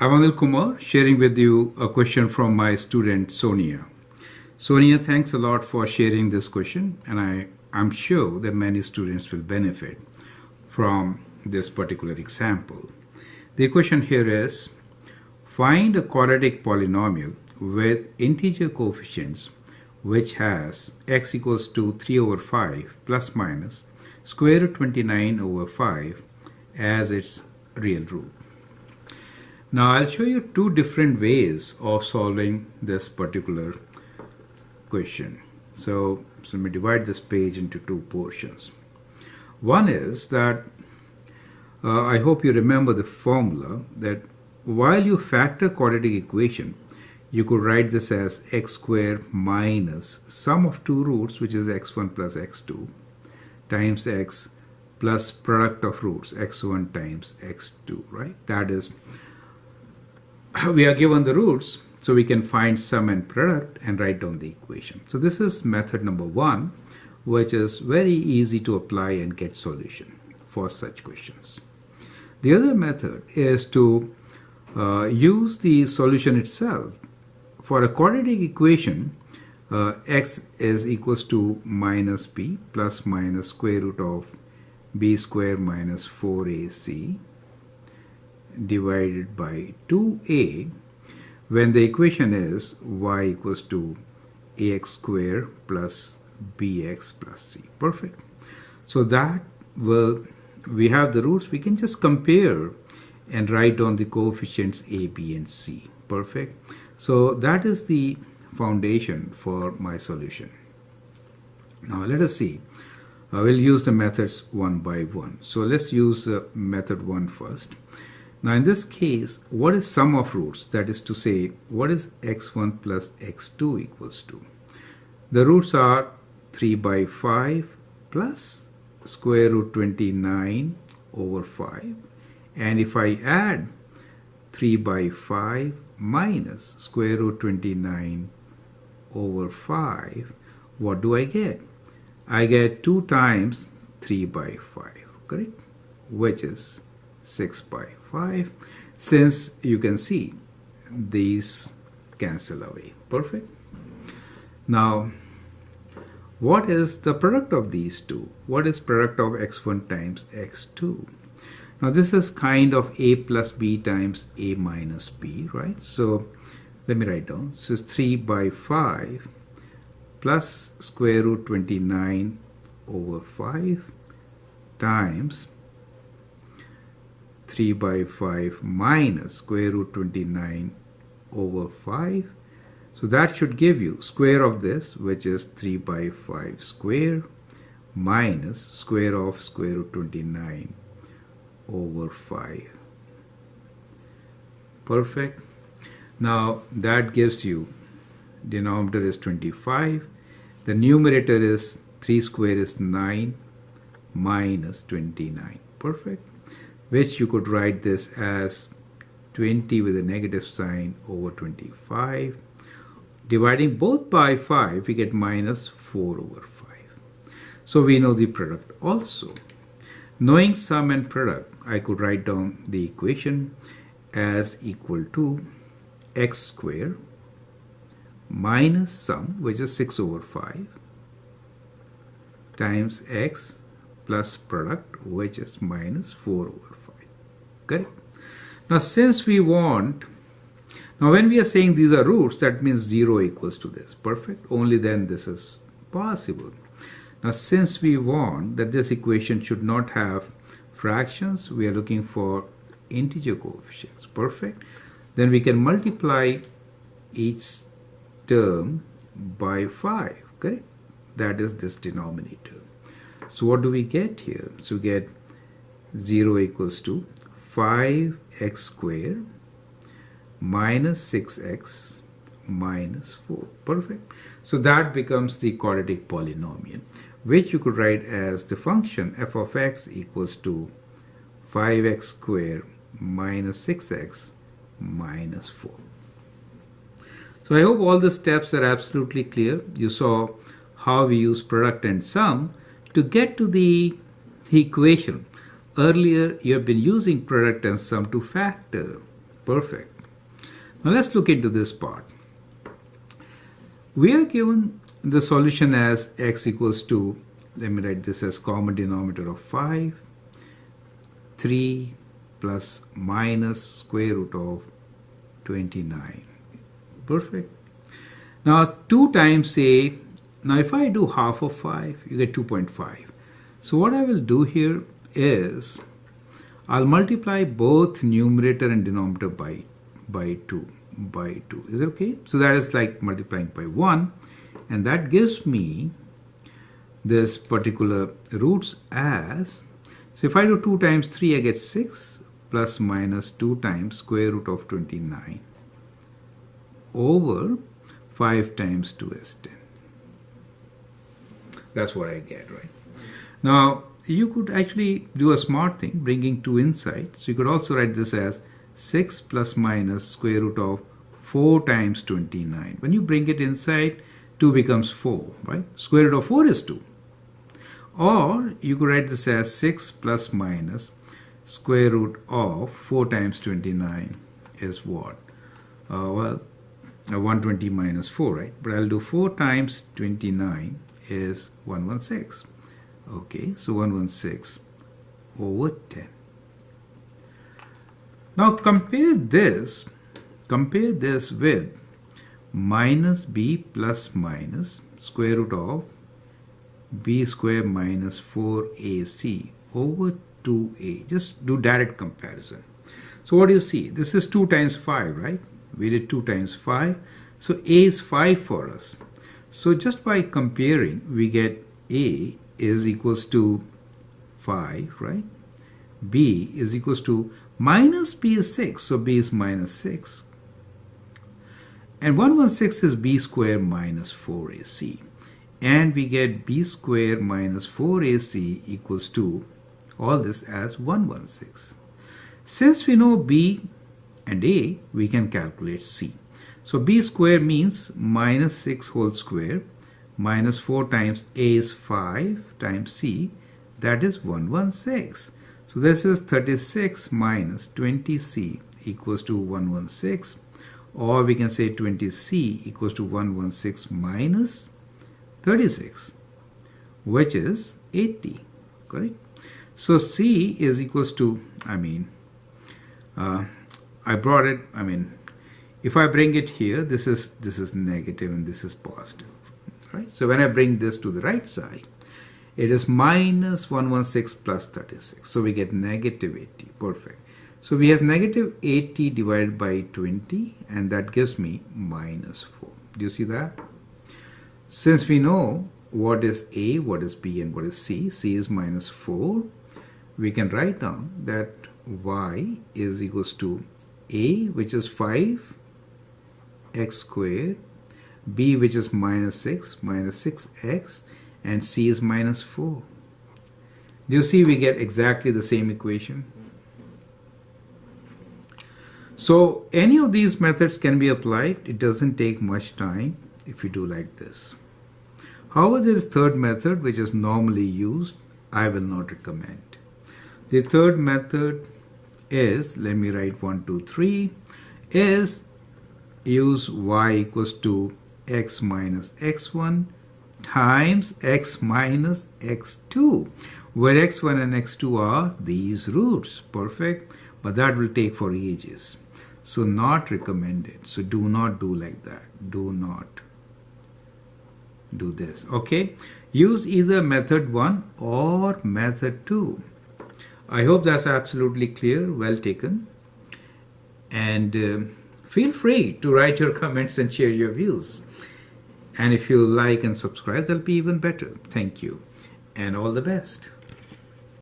I'm Anil Kumar, sharing with you a question from my student Sonia. Sonia, thanks a lot for sharing this question, and I'm sure that many students will benefit from this particular example. The question here is, find a quadratic polynomial with integer coefficients which has x equals to 3 over 5 plus minus square root 29 over 5 as its real root. Now I'll show you two different ways of solving this particular question. So let me divide this page into two portions. One is that I hope you remember the formula that while you factor quadratic equation, you could write this as x squared minus sum of two roots, which is x1 plus x2 times x plus product of roots x1 times x2, right? That is, we are given the roots, so we can find sum and product and write down the equation. So this is method number one, which is very easy to apply and get solution for such questions. The other method is to use the solution itself. For a quadratic equation, x is equals to minus b plus minus square root of b square minus 4ac divided by 2a, when the equation is y equals to ax square plus bx plus c. Perfect. So that we have the roots, we can just compare and write down the coefficients a, b and c. Perfect. So that is the foundation for my solution. Now let us see. We'll use the methods one by one. So let's use method one first. Now in this case, what is sum of roots? That is to say, what is x1 plus x2 equals to? The roots are 3 by 5 plus square root 29 over 5. And if I add 3 by 5 minus square root 29 over 5, what do I get? I get 2 times 3 by 5, correct? Which is 6 by 5. Since you can see these cancel away. Perfect. Now, what is the product of these two? What is product of x1 times x2? Now this is kind of a plus b times a minus b, right? So let me write down. This is 3 by 5 plus square root 29 over 5 times 3 by 5 minus square root 29 over 5. So that should give you square of this, which is 3 by 5 square minus square of square root 29 over 5. Perfect. Now that gives you, denominator is 25. The numerator is 3 square is 9 minus 29. Perfect. Which you could write this as 20 with a negative sign over 25. Dividing both by 5, we get minus 4 over 5. So we know the product also. Knowing sum and product, I could write down the equation as equal to x square minus sum, which is 6 over 5, times x plus product, which is minus 4 over 5. Correct? Now since we want, now when we are saying these are roots, that means 0 equals to this. Perfect. Only then this is possible. Now since we want that this equation should not have fractions, we are looking for integer coefficients. Perfect. Then we can multiply each term by 5. Correct? That is this denominator. So what do we get here? So we get 0 equals to 5x squared minus 6x minus 4. Perfect. So that becomes the quadratic polynomial, which you could write as the function f of x equals to 5x squared minus 6x minus 4. So I hope all the steps are absolutely clear. You saw how we use product and sum to get to the equation. Earlier, you have been using product and sum to factor Perfect. Now let's look into this part. We are given the solution as x equals to, let me write this as common denominator of 5, 3 plus minus square root of 29. Perfect. Now 2 times a, now if I do half of 5, you get 2.5. So what I will do here is, I'll multiply both numerator and denominator by 2. Is it okay? So that is like multiplying by 1, and that gives me this particular roots as, so if I do 2 times 3, I get 6 plus minus 2 times square root of 29 over 5 times 2 is 10. That's what I get, right? Now, you could actually do a smart thing, bringing 2 inside. So you could also write this as 6 plus minus square root of 4 times 29. When you bring it inside, 2 becomes 4, right? Square root of 4 is 2. Or you could write this as 6 plus minus square root of 4 times 29 is what? 120 minus 4, right? But I'll do 4 times 29 is 116. Okay, so 116 over 10. Now compare this with minus b plus minus square root of b square minus 4ac over 2a. Just do direct comparison. So what do you see? This is 2 times 5, right? We did 2 times 5. So a is 5 for us. So just by comparing, we get a is equals to 5, right? B is equals to minus b is 6, so b is minus 6. And 116 is b square minus 4ac. And we get b square minus 4ac equals to all this as 116. Since we know b and a, we can calculate c. So b square means minus 6 whole square minus 4 times a is 5 times c, that is 116. So this is 36 minus 20c equals to 116, or we can say 20c equals to 116 minus 36, which is 80, correct? So c is equals to, if I bring it here, this is negative and this is positive. Right? So when I bring this to the right side, it is minus 116 plus 36. So we get negative 80. Perfect. So we have negative 80 divided by 20, and that gives me minus 4. Do you see that? Since we know what is A, what is B, and what is C, C is minus 4, we can write down that y is equals to A, which is 5 x squared, b, which is minus 6x, and c is minus 4. Do you see we get exactly the same equation? So any of these methods can be applied. It doesn't take much time if you do like this. However, this third method, which is normally used, I will not recommend. The third method is, let me write 1, 2, 3, is use y equals to x minus x1 times x minus x2, where x1 and x2 are these roots. Perfect. But that will take for ages. So not recommended. So do not do like that. Do not do this. Okay. Use either method 1 or method 2. I hope that's absolutely clear. Well taken. And feel free to write your comments and share your views. And if you like and subscribe, that'll be even better. Thank you, and all the best.